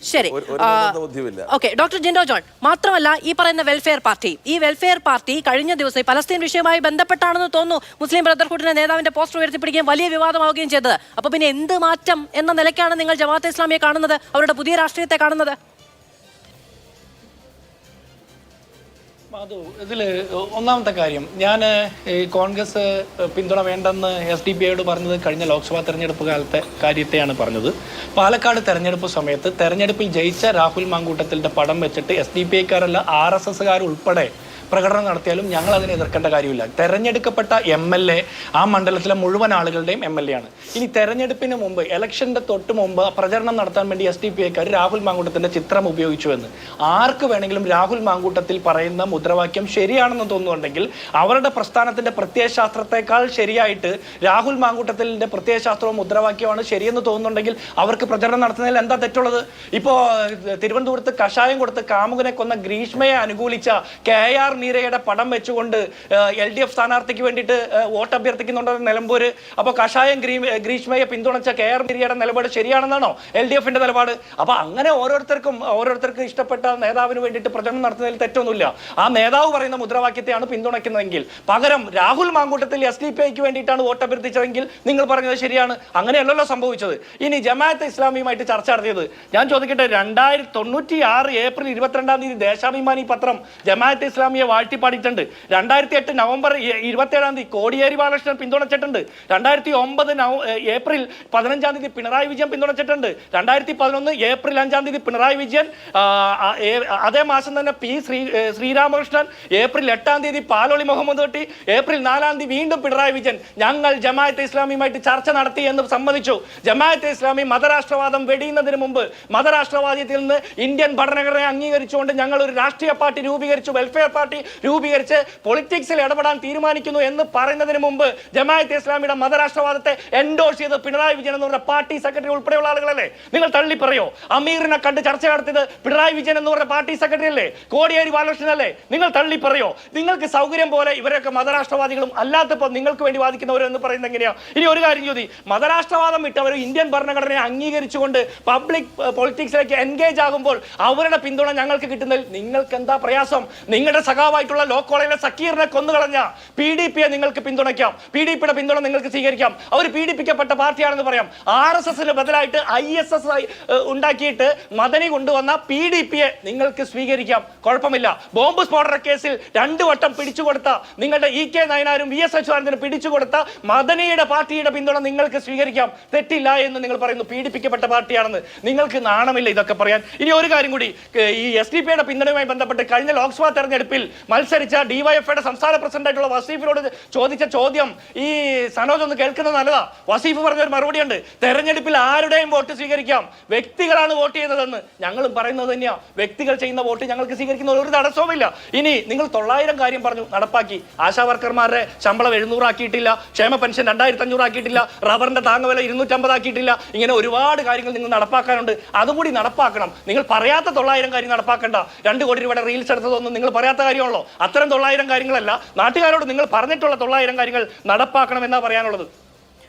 ശരി. Okay, doctor Jinto John, മാത്രമല്ല ഈ പറയുന്ന വെൽഫെയർ പാർട്ടി കഴിഞ്ഞ ദിവസം പലസ്തീൻ വിഷയവുമായി ബന്ധപ്പെട്ടാണെന്ന് തോന്നുന്നു മുസ്ലിം ബ്രദർഹുഡിന്റെ നേതാവിന്റെ പോസ്റ്റർ ഉയർത്തിപ്പിടിക്കുകയും വലിയ വിവാദമാവുകയും ചെയ്തത്. അപ്പൊ പിന്നെ എന്ത് മാറ്റം എന്ന നിലയ്ക്കാണ് നിങ്ങൾ ജമാഅത്തെ ഇസ്ലാമിയെ കാണുന്നത്, അവരുടെ പുതിയ രാഷ്ട്രീയത്തെ കാണുന്നത്? മാധു, ഇതിൽ ഒന്നാമത്തെ കാര്യം, ഞാൻ കോൺഗ്രസ് പിന്തുണ വേണ്ടെന്ന് SDPIയോട് പറഞ്ഞത് കഴിഞ്ഞ ലോക്സഭാ തെരഞ്ഞെടുപ്പ് കാലത്തെ കാര്യത്തെയാണ് പറഞ്ഞത്. പാലക്കാട് തെരഞ്ഞെടുപ്പ് സമയത്ത് തെരഞ്ഞെടുപ്പിൽ ജയിച്ച രാഹുൽ മാങ്കൂട്ടത്തിൻ്റെ പടം വെച്ചിട്ട് SDPIക്കാരല്ല RSSകാർ ഉൾപ്പെടെ പ്രകടനം നടത്തിയാലും ഞങ്ങൾ അതിനെ എതിർക്കേണ്ട കാര്യമില്ല. തെരഞ്ഞെടുക്കപ്പെട്ട MLA ആ മണ്ഡലത്തിലെ മുഴുവൻ ആളുകളുടെയും MLA ആണ്. ഇനി തെരഞ്ഞെടുപ്പിന് മുമ്പ്, ഇലക്ഷൻ്റെ തൊട്ട് മുമ്പ് പ്രചരണം നടത്താൻ വേണ്ടി SDPIക്കാർ രാഹുൽ മാങ്കൂട്ടത്തിൻ്റെ ചിത്രം ഉപയോഗിച്ചുവെന്ന് ആർക്ക് വേണമെങ്കിലും രാഹുൽ മാങ്കൂട്ടത്തിൽ പറയുന്ന മുദ്രാവാക്യം ശരിയാണെന്ന് തോന്നുന്നുണ്ടെങ്കിൽ അവരുടെ പ്രസ്ഥാനത്തിൻ്റെ പ്രത്യയശാസ്ത്രത്തെക്കാൾ ശരിയായിട്ട് രാഹുൽ മാങ്കൂട്ടത്തിൻ്റെ പ്രത്യയശാസ്ത്രവും മുദ്രാവാക്യമാണ് ശരിയെന്ന് തോന്നുന്നുണ്ടെങ്കിൽ അവർക്ക് പ്രചരണം നടത്തുന്നതിൽ എന്താ തെറ്റുള്ളത്? ഇപ്പോൾ തിരുവനന്തപുരത്ത് കഷായം കൊടുത്ത് കാമുകനെ കൊന്ന ഗ്രീഷ്മയെ അനുകൂലിച്ച KR മീരയുടെ പടം വെച്ചുകൊണ്ട് LDF സ്ഥാനാർത്ഥിക്ക് വേണ്ടിയിട്ട് വോട്ട് അഭ്യർത്ഥിക്കുന്നുണ്ടോ നിലമ്പൂര്? അപ്പോൾ കഷായം ഗ്രീഷ്മയെ പിന്തുണച്ച KR മീരയുടെ നിലപാട് ശരിയാണെന്നാണോ LDFന്റെ നിലപാട്? അപ്പൊ അങ്ങനെ ഓരോരുത്തർക്കും ഇഷ്ടപ്പെട്ട നേതാവിന് വേണ്ടിയിട്ട് പ്രചരണം നടത്തുന്നതിൽ തെറ്റൊന്നുമില്ല. ആ നേതാവ് പറയുന്ന മുദ്രാവാക്യത്തെയാണ് പിന്തുണയ്ക്കുന്നതെങ്കിൽ, പകരം രാഹുൽ മാങ്കൂട്ടത്തിൽ SDPIക്ക് വേണ്ടിയിട്ടാണ് വോട്ട് അഭ്യർത്ഥിച്ചതെങ്കിൽ നിങ്ങൾ പറഞ്ഞത് ശരിയാണ്. അങ്ങനെയല്ലല്ലോ സംഭവിച്ചത്. ഇനി ജമാഅത്തെ ഇസ്ലാമിയുമായിട്ട് ചർച്ച നടത്തിയത് ഞാൻ ചോദിക്കട്ടെ, 1996 ഏപ്രിൽ 22 ദേശാഭിമാനി പത്രം ജമാഅത്തെ ഇസ്ലാമിയെ വാഴ്ത്തിപ്പാടിയിട്ടുണ്ട്. 2008 നവംബർ 27 കോടിയേരി ബാലകൃഷ്ണൻ പിന്തുണച്ചിട്ടുണ്ട്. 2009 ഏപ്രിൽ 15 പിണറായി വിജയൻ പിന്തുണച്ചിട്ടുണ്ട്. 2011 ഏപ്രിൽ 5 പിണറായി വിജയൻ, അതേ മാസം തന്നെ ശ്രീരാമകൃഷ്ണൻ, ഏപ്രിൽ 8 പാലോളി മുഹമ്മദ് കുട്ടി, ഏപ്രിൽ 4 വീണ്ടും പിണറായി വിജയൻ ഞങ്ങൾ ജമാഅത്തെ ഇസ്ലാമിയുമായിട്ട് ചർച്ച നടത്തി എന്ന് സമ്മതിച്ചു. ജമാഅത്തെ ഇസ്ലാമി മതരാഷ്ട്രവാദം വെടിയുന്നതിന് മുമ്പ് മതരാഷ്ട്രവാദത്തിൽ നിന്ന് ഇന്ത്യൻ ഭരണഘടനയെ അംഗീകരിച്ചുകൊണ്ട് ഞങ്ങൾ ഒരു രാഷ്ട്രീയ പാർട്ടി രൂപീകരിച്ചു, വെൽഫെയർ പാർട്ടി രൂപീകരിച്ച് പൊളിറ്റിക്സിൽ ഇടപെടാൻ തീരുമാനിക്കുന്നു എന്ന് പറയുന്നതിന് മുമ്പ് ജമാഅത്തെ ഇസ്ലാമിയുടെ മതരാഷ്ട്രവാദത്തെ എൻഡോഴ്സ് ചെയ്ത് പിണറായി വിജയൻ എന്ന് പറഞ്ഞ പാർട്ടി സെക്രട്ടറി ഉൾപ്പെടെയുള്ള ആളുകളല്ലേ? നിങ്ങൾ തള്ളി പറയോ? അമീറിനെ കണ്ട് ചർച്ച നടത്തിയത് പിണറായി വിജയൻ എന്ന് പറഞ്ഞ പാർട്ടി സെക്രട്ടറി അല്ലേ? കോടിയേരി ബാലകൃഷ്ണൻ അല്ലേ? നിങ്ങൾ തള്ളി പറയോ? നിങ്ങൾക്ക് സൗകര്യം പോലെ ഇവരൊക്കെ മതരാഷ്ട്രവാദികളും അല്ലാത്തപ്പോൾ നിങ്ങൾക്ക് വേണ്ടി വാദിക്കുന്നവരെന്ന് പറയുന്നത് എങ്ങനെയാ? ഇനി ഒരു കാര്യം ചോദി, മതരാഷ്ട്രവാദം വിട്ടവർ ഇന്ത്യൻ ഭരണഘടനയെ അംഗീകരിച്ചുകൊണ്ട് പബ്ലിക് പൊളിറ്റിക്സിലേക്ക് എൻഗേജ് ആകുമ്പോൾ അവരുടെ പിന്തുണ ഞങ്ങൾക്ക് കിട്ടുന്നതിൽ നിങ്ങൾക്ക് എന്താ പ്രയാസം? നിങ്ങളുടെ സഖാവായിട്ടുള്ള ലോ കോളേജിലെ സക്കീറിനെ കൊന്നുകളഞ്ഞ PDPയെ നിങ്ങൾക്ക് പിന്തുണയ്ക്കാം, PDPയുടെ പിന്തുണ നിങ്ങൾക്ക് സ്വീകരിക്കാം. അവർ പീഡിപ്പിക്കപ്പെട്ട പാർട്ടിയാണെന്ന് പറയാം. RSSന് ബദലായിട്ട് ISS ഉണ്ടാക്കിയിട്ട് മദനി കൊണ്ടുവന്ന PDPയെ നിങ്ങൾക്ക് സ്വീകരിക്കാം, കുഴപ്പമില്ല. ബോംബ് സ്ഫോടന കേസിൽ 2 വട്ടം പിടിച്ചുകൊടുത്ത നിങ്ങളുടെ EK നായനാരും VS അച്യുതാനന്ദനും പിടിച്ചുകൊടുത്ത മദനിയുടെ പാർട്ടിയുടെ പിന്തുണ നിങ്ങൾക്ക് സ്വീകരിക്കാം, തെറ്റില്ല എന്ന് നിങ്ങൾ പറയുന്നു. പീഡിപ്പിക്കപ്പെട്ട പാർട്ടിയാണെന്ന് നിങ്ങൾക്ക് നാണമില്ല ഇതൊക്കെ പറയാൻ? ഇനി ഒരു കാര്യം കൂടി, ഈ SDPയുടെ പിന്തുണയുമായി ബന്ധപ്പെട്ട് കഴിഞ്ഞ ലോക്സഭാ തെരഞ്ഞെടുപ്പിൽ മത്സരിച്ച DYFIയുടെ സംസ്ഥാന പ്രസിഡന്റായിട്ടുള്ള വസീഫിനോട് ചോദിച്ച ചോദ്യം ഈ സനോജ് ഒന്ന് കേൾക്കുന്നത് നല്ലതാ. വസീഫ് പറഞ്ഞൊരു മറുപടിയുണ്ട്, തെരഞ്ഞെടുപ്പിൽ ആരുടെയും വോട്ട് സ്വീകരിക്കാം, വ്യക്തികളാണ് വോട്ട് ചെയ്യുന്നതെന്ന്. ഞങ്ങളും പറയുന്നത് തന്നെയാ, വ്യക്തികൾ ചെയ്യുന്ന വോട്ട് ഞങ്ങൾക്ക് സ്വീകരിക്കുന്ന ഒരു തടസ്സവുമില്ല. ഇനി നിങ്ങൾ 900 കാര്യം പറഞ്ഞു, നടപ്പാക്കി. ആശാ വർക്കർമാരുടെ ശമ്പളം 700 ആക്കിയിട്ടില്ല, ക്ഷേമ പെൻഷൻ 2500 ആക്കിയിട്ടില്ല, റബ്ബറിന്റെ താങ്ങുവില 250 ആക്കിയിട്ടില്ല. ഇങ്ങനെ ഒരുപാട് കാര്യങ്ങൾ നിങ്ങൾ നടപ്പാക്കാനുണ്ട്, അതുകൂടി നടപ്പാക്കണം. നിങ്ങൾ പറയാത്ത 900 കാര്യം നടപ്പാക്കണ്ട. 2 കോടി രൂപയുടെ റീൽസ് എടുത്തതൊന്നും നിങ്ങൾ പറയാത്ത കാര്യമാണല്ലോ. അത്തരം 900 കാര്യങ്ങളല്ല, നാട്ടുകാരോട് നിങ്ങൾ പറഞ്ഞിട്ടുള്ള 900 കാര്യങ്ങൾ നടപ്പാക്കണം എന്നാ പറയാനുള്ളത്.